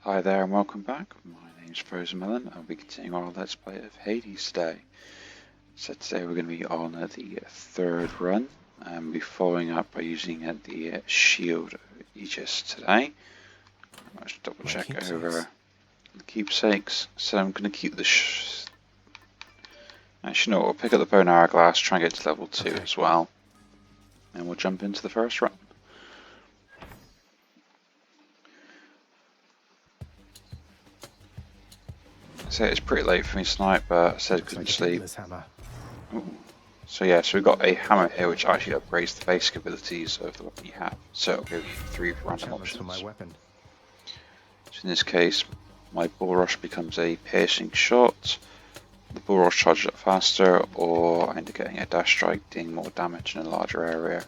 Hi there and welcome back. My name's FrozenMelon and I'll be continuing our Let's Play of Hades today. So today we're going to be on the third run and we'll be following up by using the shield Aegis today. Let's double check over the keepsakes. So I'm going to keep the actually no, we'll pick up the bone hourglass, try and get to level 2 as well. And we'll jump into the first run. So it's pretty late for me tonight, but I said I couldn't sleep. So yeah, so we've got a hammer here which actually upgrades the basic abilities of the weapon you have. So it'll give you 3 random options. For my weapon. So in this case, my bull rush becomes a piercing shot. The bull rush charges up faster, or I end up getting a dash strike, dealing more damage in a larger area.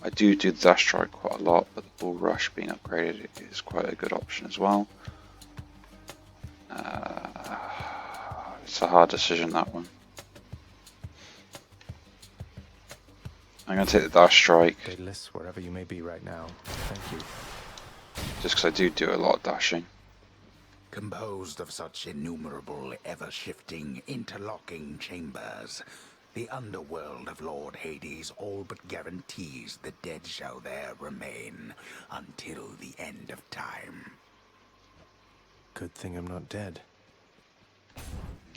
I do the dash strike quite a lot, but the bull rush being upgraded is quite a good option as well. It's a hard decision, that one. I'm going to take the dash strike. DAEDALUS, wherever you may be right now. Thank you. Just because I do a lot of dashing. Composed of such innumerable, ever-shifting, interlocking chambers, the underworld of Lord Hades all but guarantees the dead shall there remain until the end of time. Good thing I'm not dead.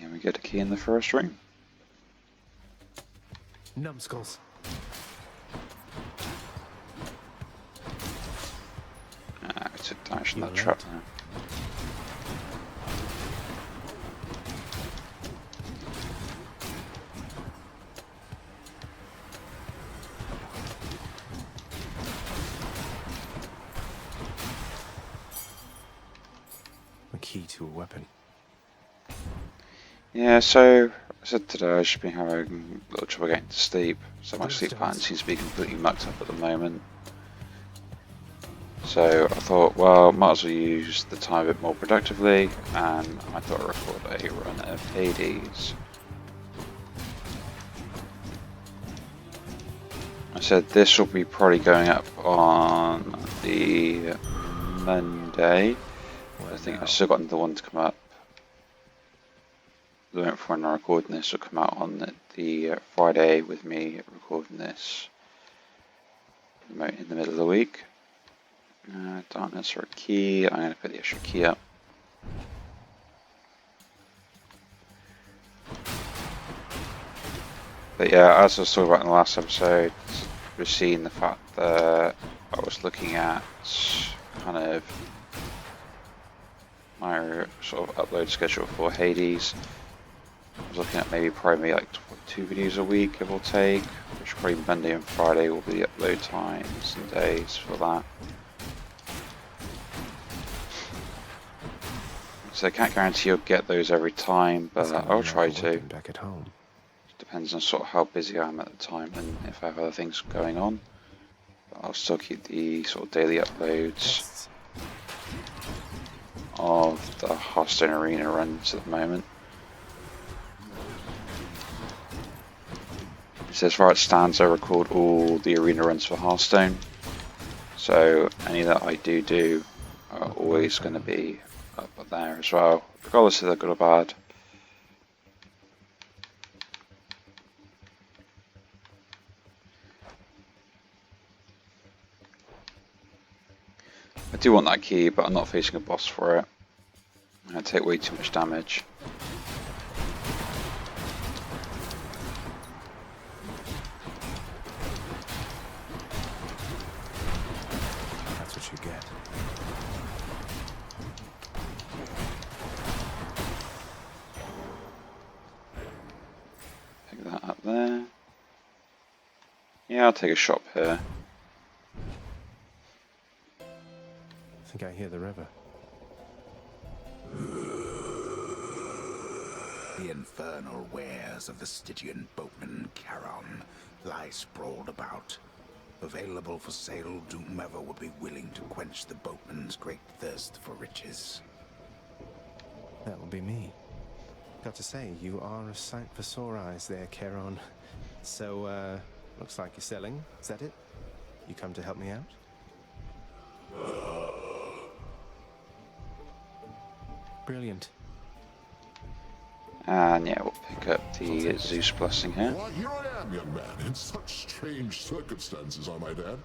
And we get a key in the first room. Numbskulls. I took damage from that trap now. A key to a weapon. Yeah, so I said today I've just been having a little trouble getting to sleep, so my sleep pattern seems to be completely mucked up at the moment. So I thought, well, might as well use the time a bit more productively, and I thought I'd record a run of Hades. I said this will be probably going up on the Monday. I think I've still got another one to come up. The moment for when I'm recording this will come out on the Friday with me recording this in the middle of the week. Darkness for a key. I'm going to put the extra key up. But yeah, as I was talking about in the last episode, we've seen the fact that I was looking at kind of my sort of upload schedule for Hades. I was looking at maybe probably like 2 videos a week, give or take, which probably Monday and Friday will be the upload times and days for that. So I can't guarantee you'll get those every time, but I'll try to. Back at home. It depends on sort of how busy I am at the time and if I have other things going on. But I'll still keep the sort of daily uploads of the Hearthstone Arena runs at the moment. So as far as it stands, I record all the arena runs for Hearthstone. So any that I do are always going to be up there as well, regardless if they're good or bad. I do want that key, but I'm not facing a boss for it. I take way too much damage. That's what you get. Pick that up there. Yeah, I'll take a shot here. I think I hear the river. The infernal wares of the Stygian boatman Charon lie sprawled about, available for sale to whomever would be willing to quench the boatman's great thirst for riches. That will be me. Got to say, you are a sight for sore eyes there, Charon. So, looks like you're selling. Is that it? You come to help me out? Brilliant. And yeah, we'll pick up the Zeus blessing here. Why, here I am, young man, in such strange circumstances, I might add.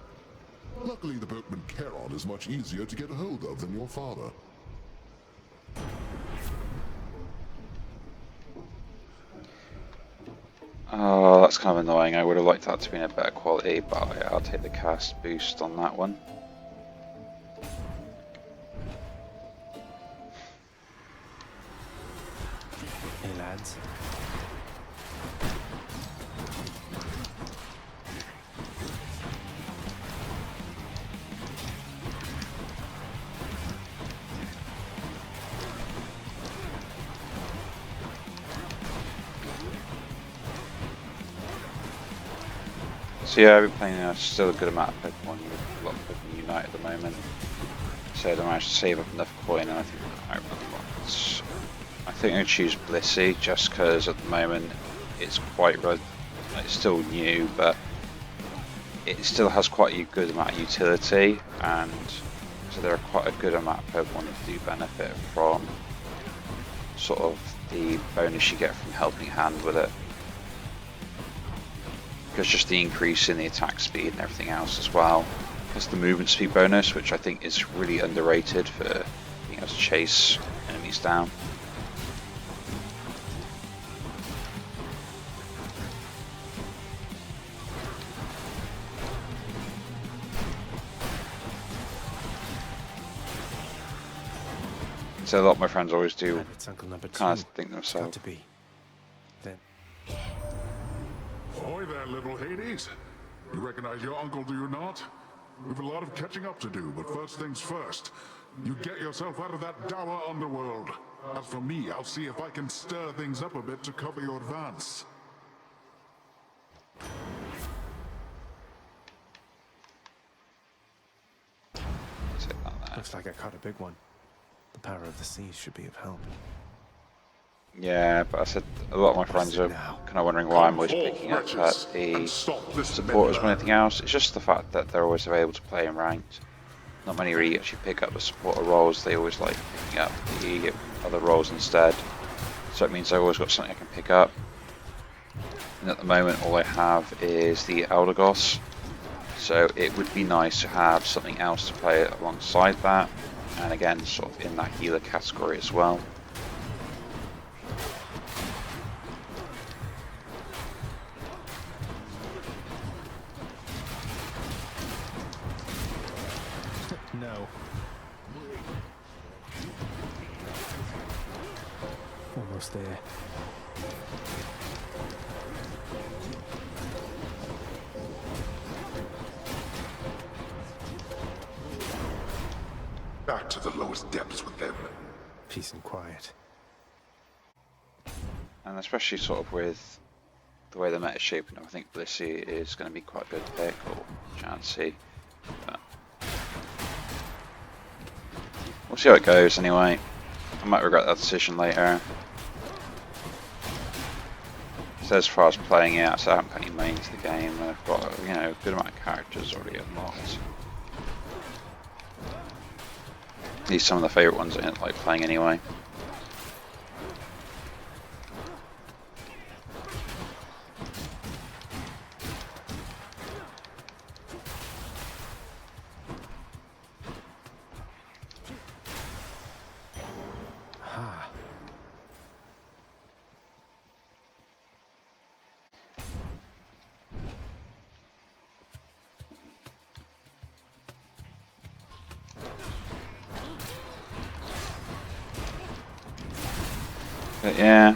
Luckily, the boatman Charon is much easier to get a hold of than your father. Oh, that's kind of annoying. I would have liked that to be in a better quality, but I'll take the cast boost on that one. Hey, lads. So yeah, I've been playing still a good amount of Pokemon, a lot of Pokemon Unite at the moment. So I managed to save up enough coin, and I think I'm going to choose Blissey just because at the moment it's it's still new, but it still has quite a good amount of utility, and so there are quite a good amount of Pokemon that do benefit from sort of the bonus you get from Helping Hand with it. Because just the increase in the attack speed and everything else as well. Plus the movement speed bonus, which I think is really underrated for being able to chase enemies down. So a lot of my friends always do kind of think themselves. To be. Then. Ahoy there, little Hades. You recognize your uncle, do you not? We've a lot of catching up to do, but first things first. You get yourself out of that dour underworld. As for me, I'll see if I can stir things up a bit to cover your advance. Looks like I caught a big one. The power of the seas should be of help. Yeah, but I said a lot of my friends are kind of wondering why I'm always picking up the supporters more than anything else. It's just the fact that they're always available to play in ranked. Not many really actually pick up the supporter roles. They always like picking up the other roles instead. So it means I've always got something I can pick up. And at the moment all I have is the Eldegoss. So it would be nice to have something else to play alongside that. And again, sort of in that healer category as well. No. Almost there. Back to the lowest depths with them. Peace and quiet. And especially sort of with the way the meta's shaping up, I think Blissey is going to be quite a good pick, or Chansey. But we'll see how it goes anyway. I might regret that decision later. So as far as playing it, so I haven't got any mains to the game. I've got, you know, a good amount of characters already unlocked. These are some of the favourite ones I didn't like playing anyway. Ah. But yeah.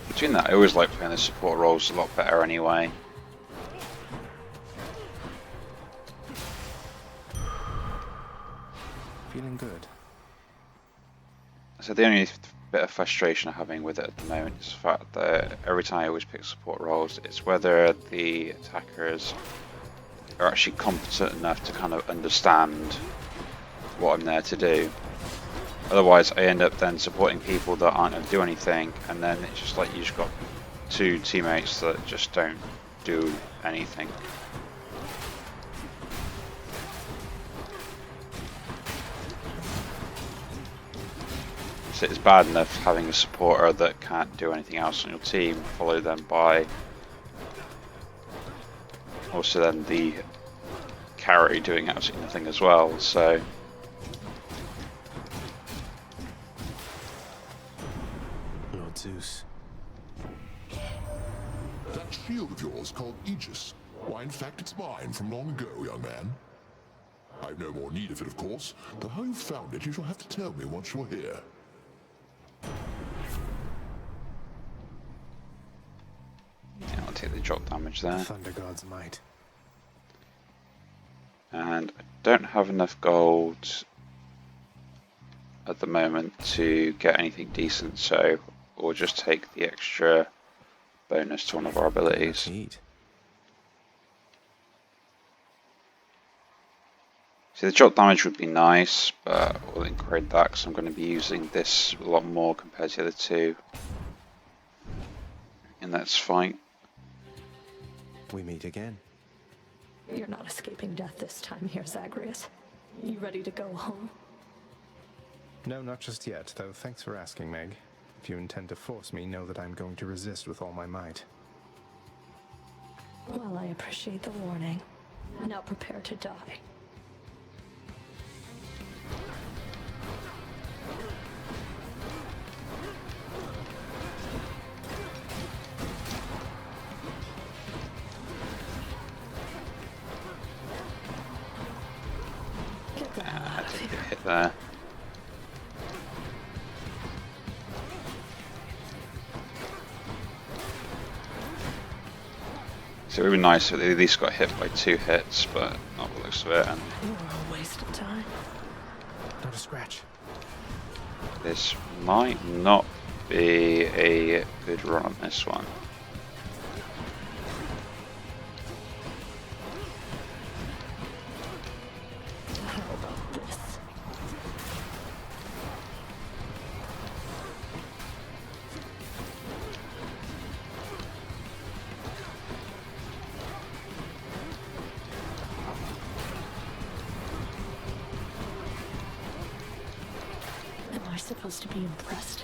Between that, I always like playing the support roles a lot better anyway. Feeling good. So the only bit of frustration I'm having with it at the moment is the fact that every time I always pick support roles, it's whether the attackers are actually competent enough to kind of understand what I'm there to do. Otherwise I end up then supporting people that aren't going to do anything, and then it's just like you just got two teammates that just don't do anything. So it's bad enough having a supporter that can't do anything else on your team, follow them by also then the carry doing absolutely nothing as well, so Lord Zeus. That shield of yours called Aegis. Why, in fact, it's mine from long ago, young man. I've no more need of it, of course, but how you found it you shall have to tell me once you're here. yeah, I'll take the drop damage there. Thunder God's might. And I don't have enough gold at the moment to get anything decent, so we'll just take the extra bonus to one of our abilities. Eat. See, the drop damage would be nice, but we'll include that because I'm going to be using this a lot more compared to the other two. And that's fine. We meet again. You're not escaping death this time here, Zagreus. You ready to go home? No, not just yet, though thanks for asking, Meg. If you intend to force me, know that I'm going to resist with all my might. Well, I appreciate the warning. Now prepare to die. Get the hell out of Take here. a hit there. So it would be nice if they at least got hit by 2 hits, but not the looks of it. And You were a waste of time. Not a scratch. this might not be a good run on this one. How about this? Am I supposed to be impressed?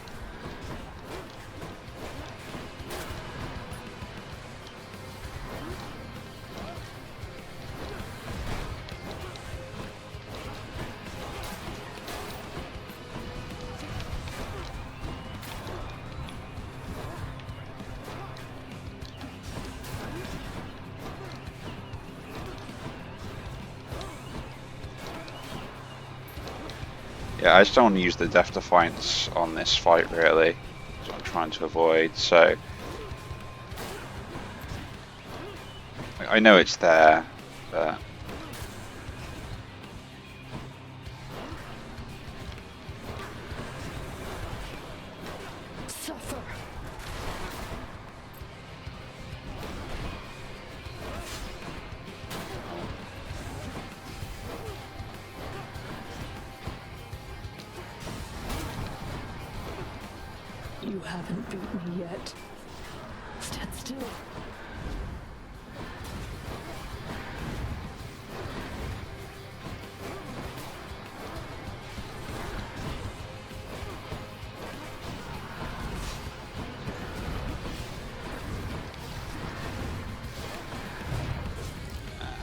Yeah, I just don't want to use the Death Defiance on this fight really. That's what I'm trying to avoid, so I know it's there, but Suffer! You haven't beat me yet. Stand still.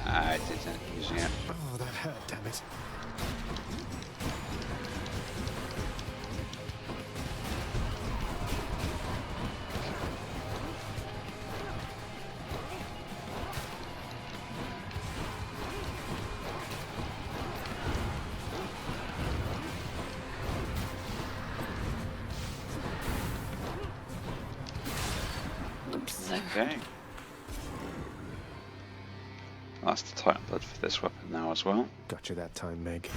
I didn't using it. Oh, that hurt, damn it. Absurd. Okay. That's the Titan Blood for this weapon now as well. Got you that time, Meg.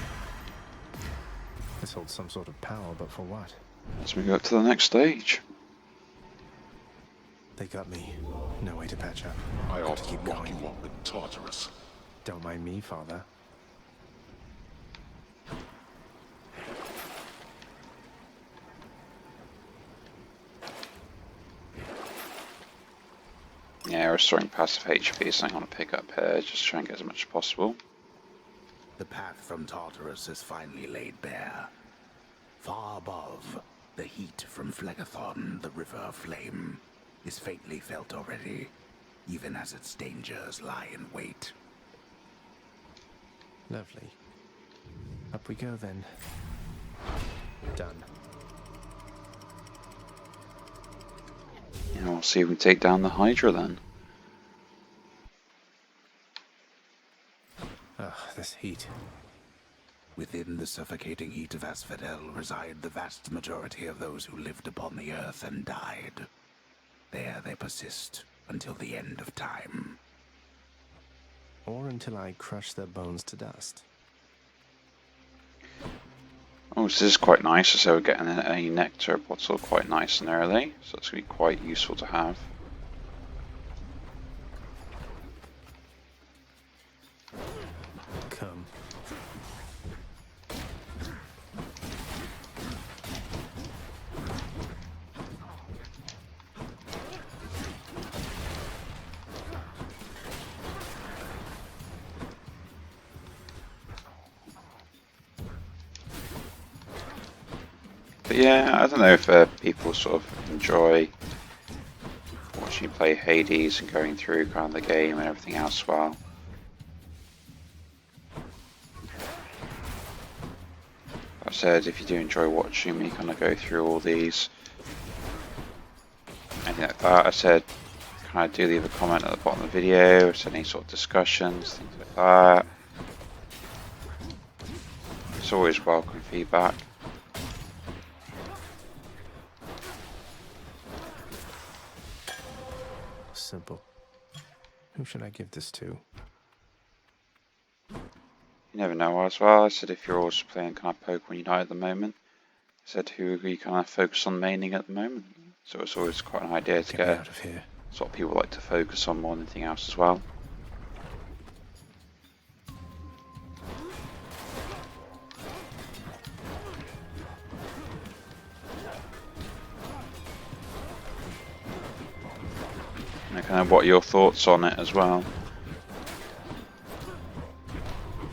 This holds some sort of power, but for what? Let's move up to the next stage. They got me. No way to patch up. I ought Gotta to keep lock going. you up in Tartarus. Don't mind me, Father. Yeah, restoring passive HP is something I want to pick up here, just try and get as much as possible. The path from Tartarus is finally laid bare. Far above, the heat from Phlegethon, the river of flame, is faintly felt already, even as its dangers lie in wait. Lovely. Up we go then. Done. Yeah, we'll see if we can take down the Hydra then. Ugh, this heat. Within the suffocating heat of Asphodel reside the vast majority of those who lived upon the earth and died. There they persist until the end of time. Or until I crush their bones to dust. Oh, so this is quite nice. So we're getting a nectar bottle quite nice and early, so it's going to be quite useful to have. Come. But yeah, I don't know if people sort of enjoy watching you play Hades and going through kind of the game and everything else well. I said if you do enjoy watching me kind of go through all these, anything like that, I said kind of do leave a comment at the bottom of the video, if there's any sort of discussions, things like that. It's always welcome feedback. Simple. Who should I give this to? You never know as well. I said if you're also playing kind of Pokemon Unite at the moment, I said who are you kind of focus on maining at the moment. So it's always quite an idea to Get me get out of here. sort of people like to focus on more than anything else as well. And kind of what are your thoughts on it as well?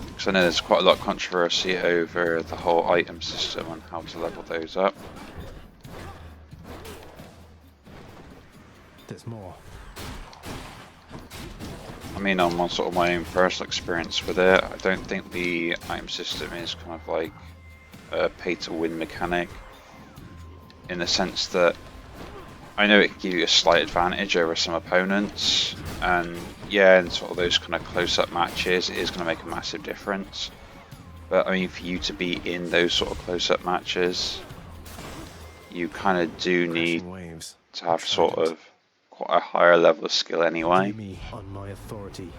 Because I know there's quite a lot of controversy over the whole item system and how to level those up. There's more. I mean, on sort of my own personal experience with it, I don't think the item system is kind of like a pay-to-win mechanic, in the sense that I know it can give you a slight advantage over some opponents, and yeah, in sort of those kind of close-up matches, it is going to make a massive difference. But I mean, for you to be in those sort of close-up matches, you kind of do need Waves. to have sort of quite a higher level of skill anyway. Hear me on my authority.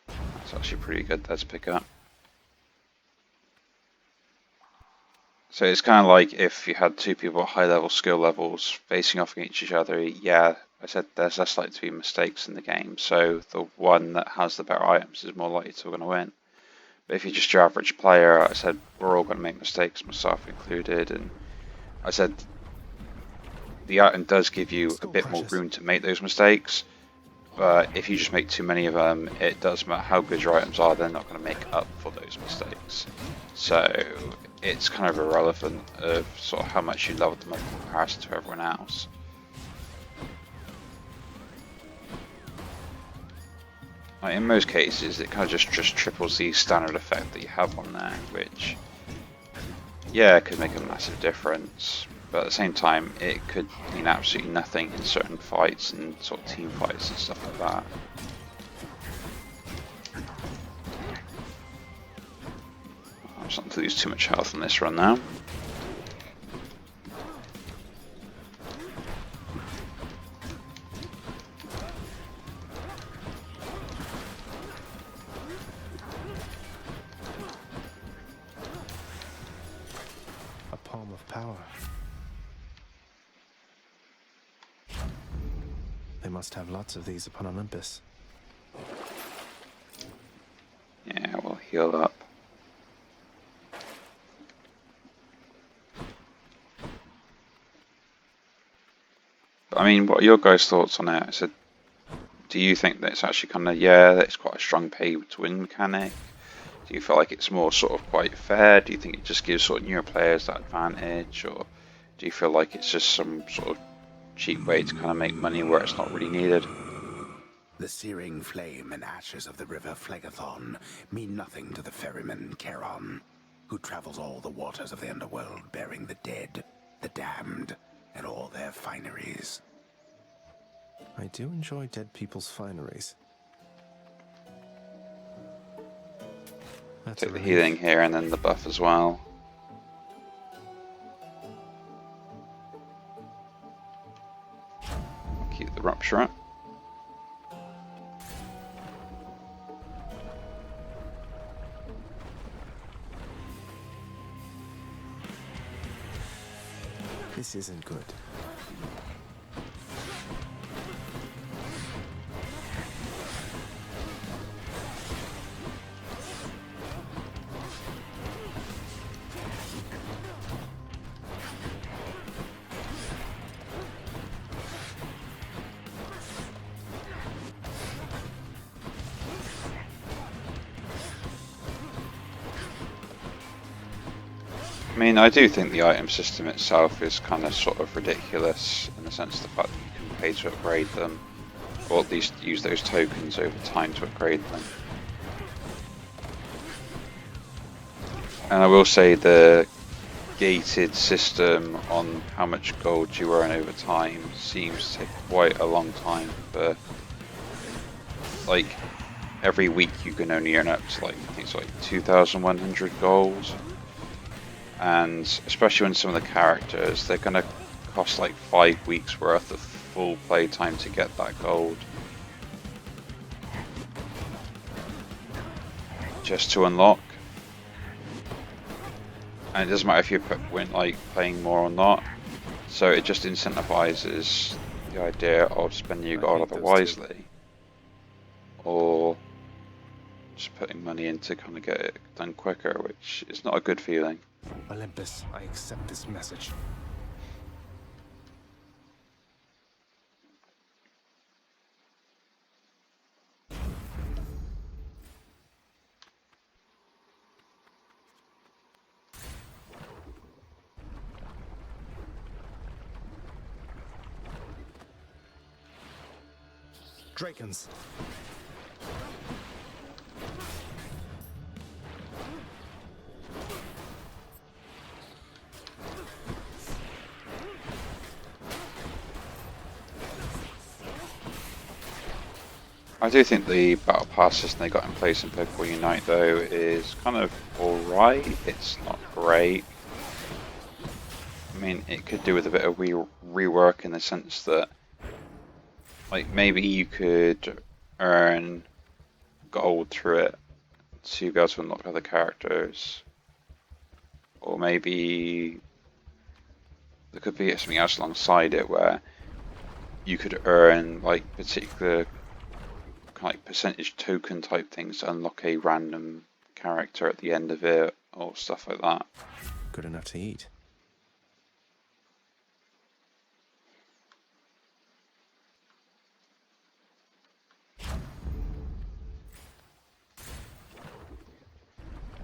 That's actually pretty good there to pick up. So it's kind of like if you had two people at high level skill levels facing off against each other, yeah, I said there's less likely to be mistakes in the game, so the one that has the better items is more likely to win. But if you're just your average player, I said we're all going to make mistakes, myself included, and I said the item does give you a bit more room to make those mistakes, but if you just make too many of them, it doesn't matter how good your items are, they're not going to make up for those mistakes. So it's kind of irrelevant of sort of how much you leveled them up in comparison to everyone else. Like in most cases, it kind of just triples the standard effect that you have on there, which, yeah, it could make a massive difference. But at the same time, it could mean absolutely nothing in certain fights and sort of team fights and stuff like that. I'm starting to lose too much health on this run now. A palm of power. They must have lots of these upon Olympus. Yeah, we'll heal up. I mean, what are your guys' thoughts on it? So, do you think that it's actually kind of, yeah, it's quite a strong pay to win mechanic? Do you feel like it's more sort of quite fair? Do you think it just gives sort of newer players that advantage? Or do you feel like it's just some sort of cheap way to kind of make money where it's not really needed? The searing flame and ashes of the river Phlegethon mean nothing to the ferryman Charon, who travels all the waters of the underworld bearing the dead, the damned, and all their fineries. I do enjoy dead people's fineries. That's Take a the relief. healing here and then the buff as well. Keep the rupture up. This isn't good. I mean, I do think the item system itself is kind of sort of ridiculous in the sense of the fact that you can pay to upgrade them, or at least use those tokens over time to upgrade them. And I will say the gated system on how much gold you earn over time seems to take quite a long time for, like, every week you can only earn up to, like, I think it's like 2,100 gold. And especially when some of the characters, they're going to cost like 5 weeks worth of full play time to get that gold. Just to unlock. And it doesn't matter if you're like playing more or not. So it just incentivizes the idea of spending your gold rather wisely. Or just putting money in to kind of get it done quicker, which is not a good feeling. Olympus, I accept this message. Drakens. I do think the battle pass system they got in place in Pokemon Unite though is kind of alright. It's not great. I mean, it could do with a bit of rework in the sense that, like, maybe you could earn gold through it to be able to unlock other characters, or maybe there could be something else alongside it where you could earn like particular like percentage token type things to unlock a random character at the end of it, or stuff like that. Good enough to eat.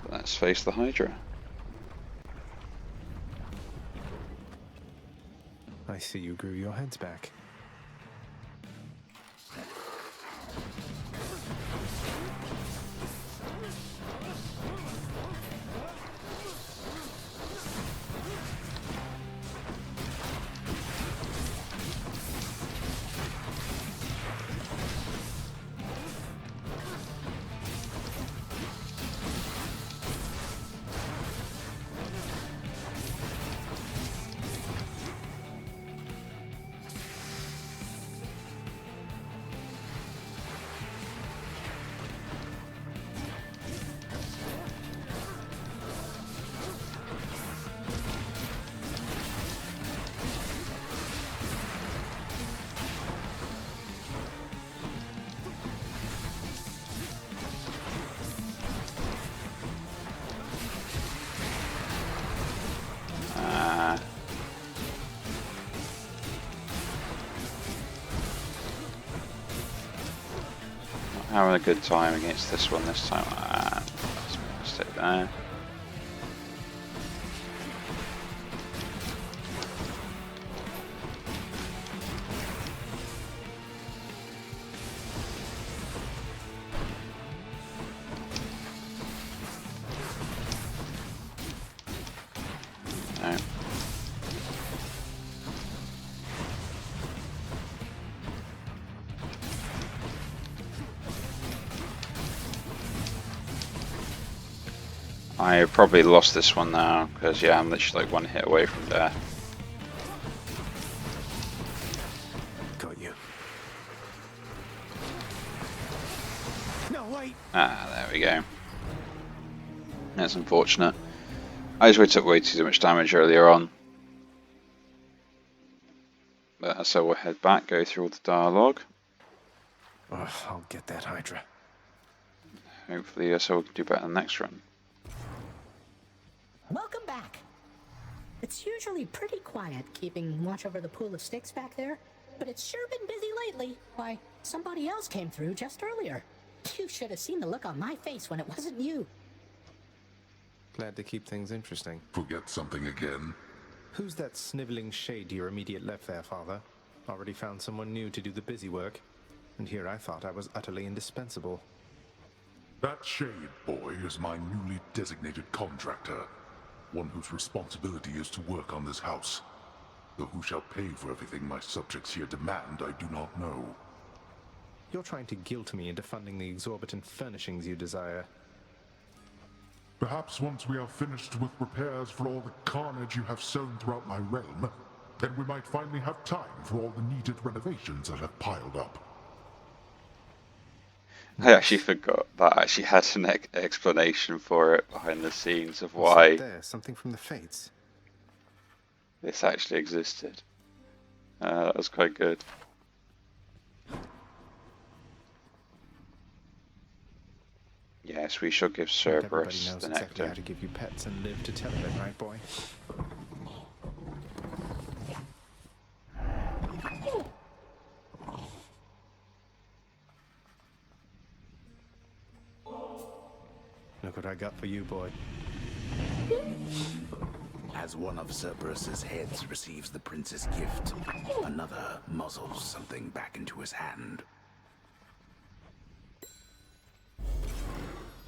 Let's face the Hydra. I see you grew your heads back. having a good time against this one this time. Ah, that's a mistake there. No. I probably lost this one now, because yeah, I'm literally like one hit away from death. Got you. No, wait! Ah, there we go. That's unfortunate. I just took way too much damage earlier on. But so we'll head back, go through all the dialogue. Oh, I'll get that Hydra. Hopefully, so we can do better in the next run. Welcome back. It's usually pretty quiet keeping watch over the pool of sticks back there, but it's sure been busy lately. Why, somebody else came through just earlier. You should have seen the look on my face when it wasn't you. Glad to keep things interesting. Forget something again. Who's that sniveling shade to your immediate left there, Father? Already found someone new to do the busy work. And here I thought I was utterly indispensable. That shade boy is my newly designated contractor. One whose responsibility is to work on this house. Though who shall pay for everything my subjects here demand, I do not know. You're trying to guilt me into funding the exorbitant furnishings you desire. Perhaps once we are finished with repairs for all the carnage you have sown throughout my realm, then we might finally have time for all the needed renovations that have piled up. I actually forgot that I actually had an explanation for it behind the scenes of What's why that there? Something from the Fates? this actually existed. That was quite good. Yes, we shall give Everybody Cerberus knows the exactly how nectar. to give you pets and live to tell of it, right, boy? Look what I got for you, boy. As one of Cerberus's heads receives the prince's gift, another muzzles something back into his hand.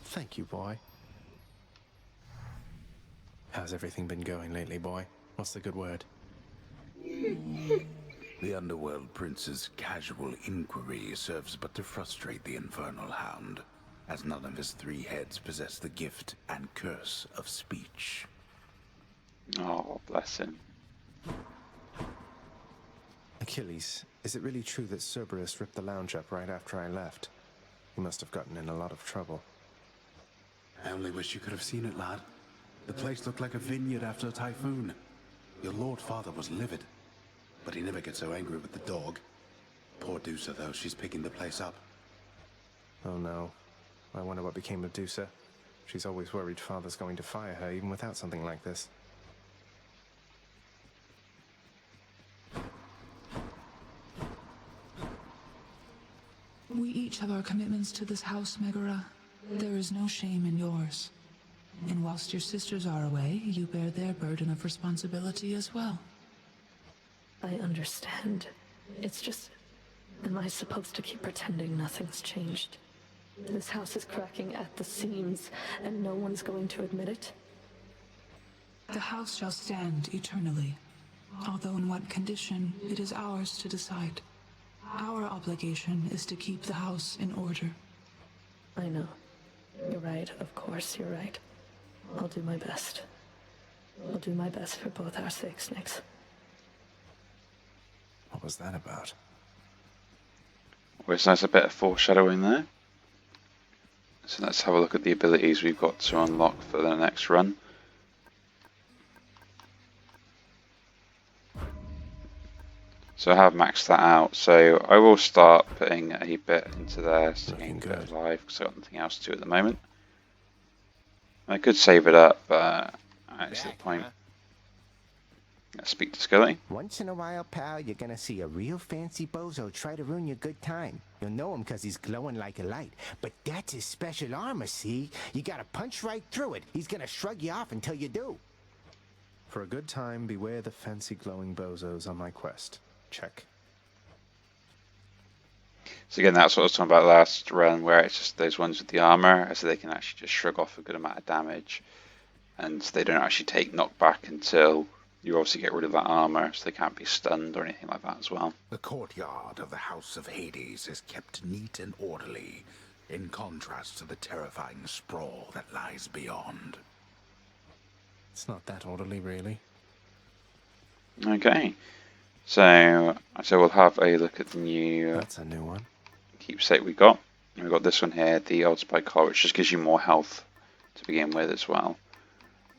Thank you, boy. How's everything been going lately, boy? What's the good word? The underworld prince's casual inquiry serves but to frustrate the infernal hound, as none of his three heads possess the gift and curse of speech. Oh, bless him. Achilles, is it really true that Cerberus ripped the lounge up right after I left? He must have gotten in a lot of trouble. I only wish you could have seen it, lad. The place looked like a vineyard after a typhoon. Your lord father was livid, but he never gets so angry with the dog. Poor Dusa, though, she's picking the place up. Oh no. I wonder what became of Dusa. She's always worried father's going to fire her even without something like this. We each have our commitments to this house, Megara. There is no shame in yours. And whilst your sisters are away, you bear their burden of responsibility as well. I understand. It's just... Am I supposed to keep pretending nothing's changed? This house is cracking at the seams, and no one's going to admit it? The house shall stand eternally. Although in what condition, it is ours to decide. Our obligation is to keep the house in order. I know. You're right, of course you're right. I'll do my best. I'll do my best for both our sakes, Nix. What was that about? Always nice a bit of foreshadowing there. So let's have a look at the abilities we've got to unlock for the next run. So I have maxed that out, so I will start putting a bit into there to gain a bit of life because I've got nothing else to do at the moment. I could save it up, but that's the point. Let's speak to Scully. Once in a while, pal, you're gonna see a real fancy bozo try to ruin your good time. You'll know him because he's glowing like a light. But that's his special armor, see? You gotta punch right through it. He's gonna shrug you off until you do. For a good time, beware the fancy glowing bozos on my quest. Check. So again, that's what I was talking about last run, where it's just those ones with the armor, so they can actually just shrug off a good amount of damage. And they don't actually take knockback until you obviously get rid of that armor, so they can't be stunned or anything like that as well. The courtyard of the House of Hades is kept neat and orderly, in contrast to the terrifying sprawl that lies beyond. It's not that orderly, really. Okay, so we'll have a look at the new That's a new one. keepsake we got. We've got this one here, the Old Spy Collar, which just gives you more health to begin with as well.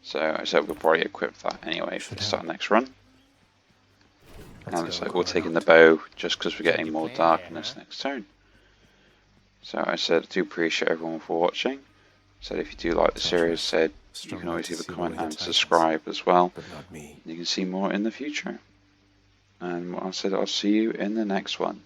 So I said we'll probably equip that anyway for the start of next run. And it looks like we're taking the bow just because we're getting more darkness next turn. So I said, I do appreciate everyone for watching. Said if you do like the series, said you can always leave a comment and subscribe as well. But not me. You can see more in the future. And I said I'll see you in the next one.